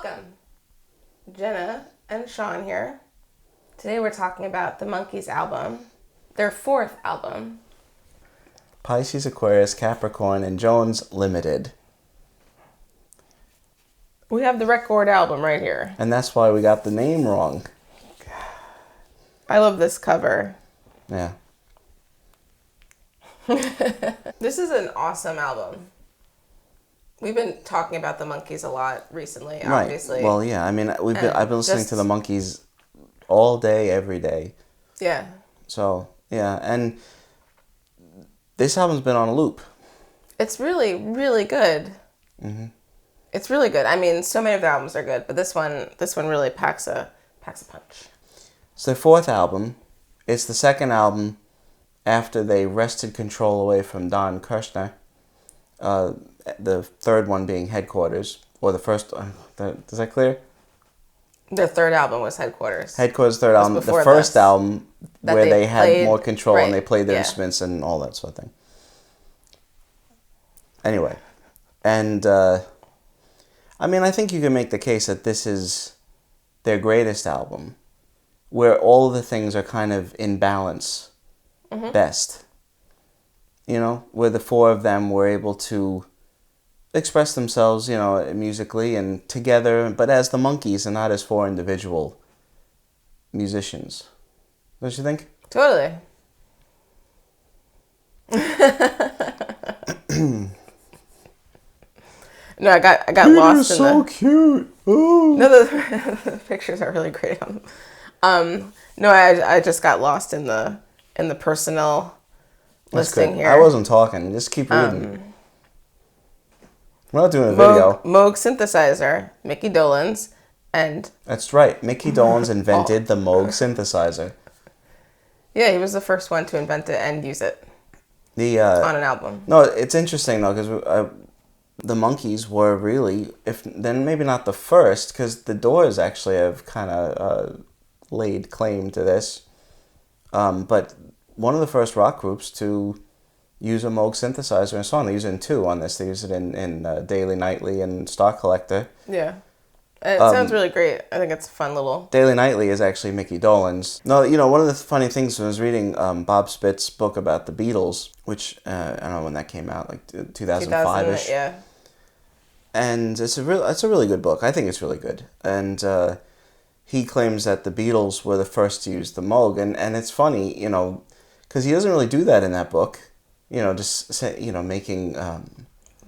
Welcome. Jenna and Sean here. Today we're talking about the Monkees album, their fourth album. Pisces, Aquarius, Capricorn, and Jones Ltd. We have the record album right here. And that's why we got the name wrong. I love this cover. Yeah. This is an awesome album. We've been talking about the Monkees a lot recently, obviously. Right. Well, yeah. I mean, I've been listening to the Monkees all day, every day. Yeah. So, yeah. And this album's been on a loop. It's really, really good. Mm-hmm. It's really good. I mean, so many of their albums are good, but this one really packs a punch. It's their fourth album. It's the second album after they wrested control away from Don Kirshner. The third one being Headquarters, or the first. Is that clear? Their third album was Headquarters. Headquarters, third album. The first album where they had more control and they played their instruments and all that sort of thing. Anyway, and I mean, I think you can make the case that this is their greatest album, where all the things are kind of in balance, best. You know, where the four of them were able to express themselves, you know, musically and together, but as the Monkees and not as four individual musicians. Don't you think? Totally. No, I got lost in so cute. Ooh. No, the pictures are really great on them. No, I just got lost in the personnel listing here. I wasn't talking. Just keep reading. We're not doing a video. Moog synthesizer, Mickey Dolenz, and... That's right. Mickey Dolenz invented the Moog synthesizer. Yeah, he was the first one to invent it and use it on an album. No, it's interesting, though, because the Monkees were really, then maybe not the first, because the Doors actually have kind of laid claim to this, but one of the first rock groups to use a Moog synthesizer in a song. They use it in two on this. They use it in Daily, Nightly, and Star Collector. Yeah. It sounds really great. I think it's a fun little... Daily Nightly is actually Mickey Dolenz. No, you know, one of the funny things when I was reading Bob Spitz's book about the Beatles, which, I don't know when that came out, like 2005-ish. Yeah. And it's a really good book. I think it's really good. And he claims that the Beatles were the first to use the Moog. And it's funny, you know, because he doesn't really do that in that book. You know, just say, you know, making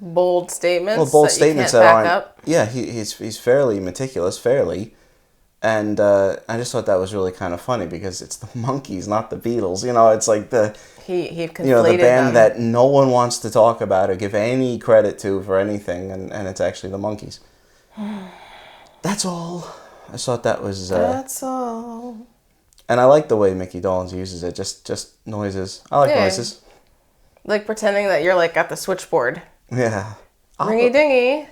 bold statements. Well, bold statements that aren't. Up. Yeah, he's fairly meticulous, and I just thought that was really kind of funny because it's the Monkees, not the Beatles. You know, it's like he conflated you know, the band them. that no one wants to talk about or give any credit to for anything, and it's actually the Monkees. That's all. I thought that was. That's all. And I like the way Mickey Dolenz uses it. Just noises. I like noises. Like pretending that you're like at the switchboard. Yeah. Ringy dingy.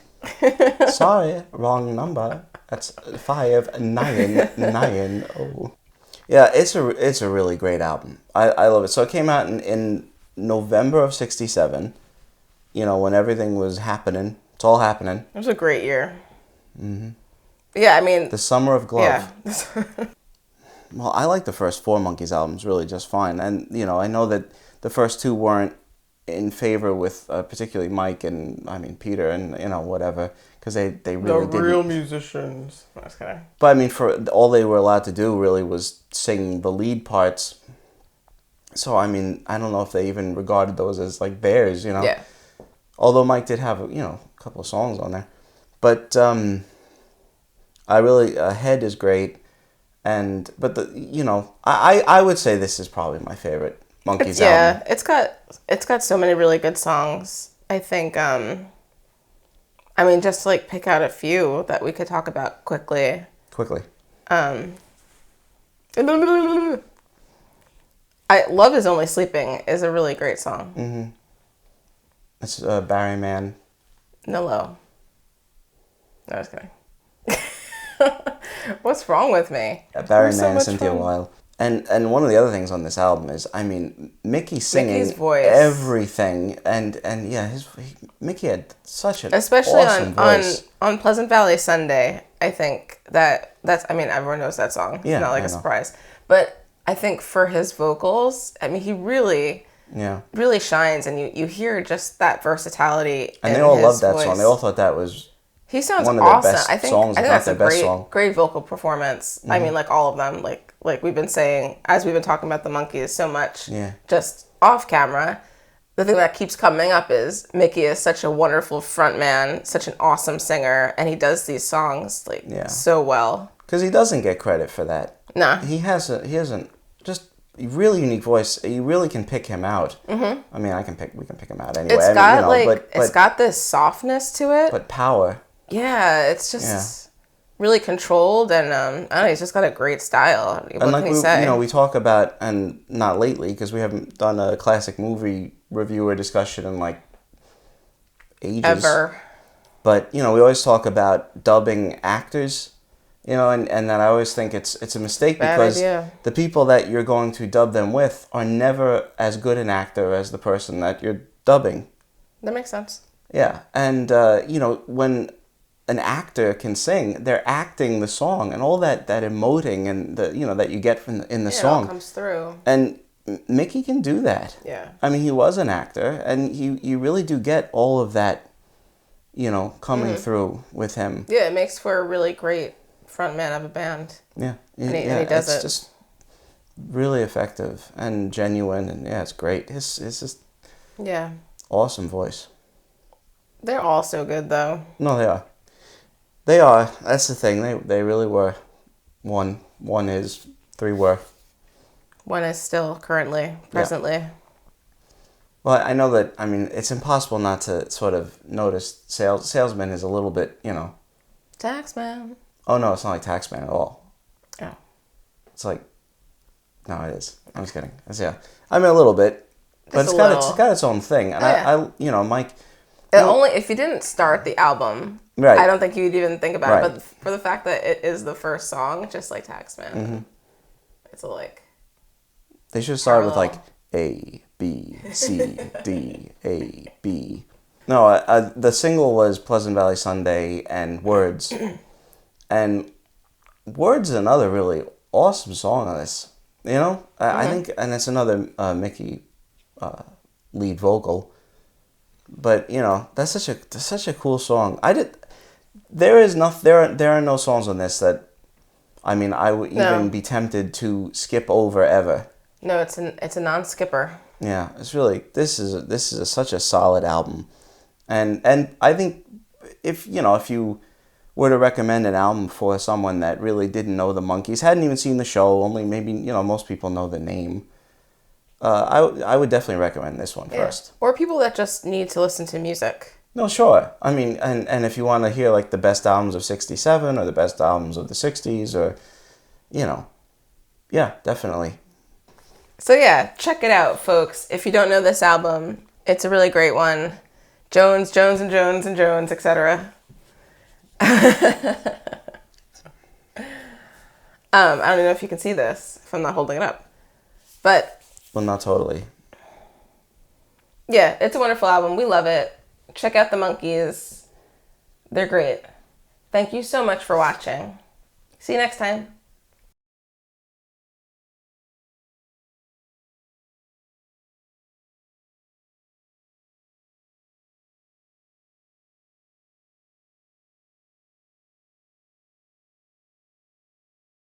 Sorry, wrong number. That's 599. Oh. Yeah, it's a really great album. I love it. So it came out in November of '67. You know, when everything was happening. It's all happening. It was a great year. Mm-hmm. Yeah, I mean... The Summer of Glove. Yeah. Well, I like the first four Monkees albums really just fine. And, you know, I know that the first two weren't in favor with particularly Mike and, I mean, Peter and, you know, whatever, because they really didn't. The real musicians. No, just kidding. But, I mean, for all they were allowed to do really was sing the lead parts. So, I mean, I don't know if they even regarded those as, like, theirs, you know? Yeah. Although Mike did have, you know, a couple of songs on there. But I really, Head is great. But, you know, I would say this is probably my favorite Monkees album. Yeah, it's got so many really good songs. I think, I mean, just to like pick out a few that we could talk about quickly. Love Is Only Sleeping is a really great song. Mm-hmm. It's Barry Mann. No, I was kidding. What's wrong with me? Barry Mann and Cynthia Weil. And one of the other things on this album is, I mean, Mickey singing Mickey's voice. Everything, and yeah, Mickey had such an especially awesome voice. on Pleasant Valley Sunday. I think that's, I mean, everyone knows that song. It's Yeah, not like I a know. surprise. But I think for his vocals, I mean, he really, Yeah. really shines, and you hear just that versatility And in they all his loved that voice. song. They all thought that was He sounds one of their awesome. best I think songs, if not that's their a best great, song. great vocal performance. I mean, like all of them, like we've been saying, as we've been talking about the Monkees so much, Yeah. just off camera. The thing that keeps coming up is Mickey is such a wonderful frontman, such an awesome singer, and he does these songs like Yeah. so well. Because he doesn't get credit for that. Nah. He has a just a really unique voice. You really can pick him out. Mm-hmm. I mean, we can pick him out anyway. It's got I mean, like it's got this softness to it. but power. Yeah, it's just really controlled, and I don't know, he's just got a great style. What And like can you say? we talk about, and not lately because we haven't done a classic movie review or discussion in like ages. Ever. But we always talk about dubbing actors. And that I always think it's a mistake Bad because idea. the people that you're going to dub them with are never as good an actor as the person that you're dubbing. That makes sense. Yeah, and when an actor can sing, they're acting the song and all that emoting and that you get in the It song all comes through. And Mickey can do that. Yeah. I mean, he was an actor, and you really do get all of that, coming through with him. Yeah, it makes for a really great frontman of a band. Yeah, And he does it's it. just really effective and genuine, and it's great. It's just Yeah. awesome voice. They're all so good, though. No, they are. They are. That's the thing. They really were. One is, three were. One is still currently, presently. Well, I know that. I mean, it's impossible not to sort of notice salesman is a little bit, Taxman. Oh no, it's not like Taxman at all. Oh. It's like, no, it is. I'm just kidding. I mean a little bit, but Just it's a got little. it's got its own thing, and yeah. Mike. Only if you didn't start the album, Right. I don't think you'd even think about Right. it. But for the fact that it is the first song, just like Taxman, it's a like. They should start with like Parallel. A B C D A B. No, the single was Pleasant Valley Sunday and Words, and Words is another really awesome song on this. I think, and it's another Mickey lead vocal. But that's such a cool song. There are no songs on this that, I mean, I would even be tempted to skip over ever. No, it's a non-skipper. Yeah, it's really this is such a solid album, and I think if you were to recommend an album for someone that really didn't know the Monkees, hadn't even seen the show, only maybe most people know the name. I would definitely recommend this one first. Or people that just need to listen to music. No, sure. I mean, and if you want to hear like the best albums of '67 or the best albums of the '60s, or yeah, definitely. So yeah, check it out, folks. If you don't know this album, it's a really great one. Jones, and Jones, and Jones, etc. I don't even know if you can see this if I'm not holding it up. But Well, not totally. yeah, it's a wonderful album. We love it. Check out the Monkees. They're great. Thank you so much for watching. See you next time.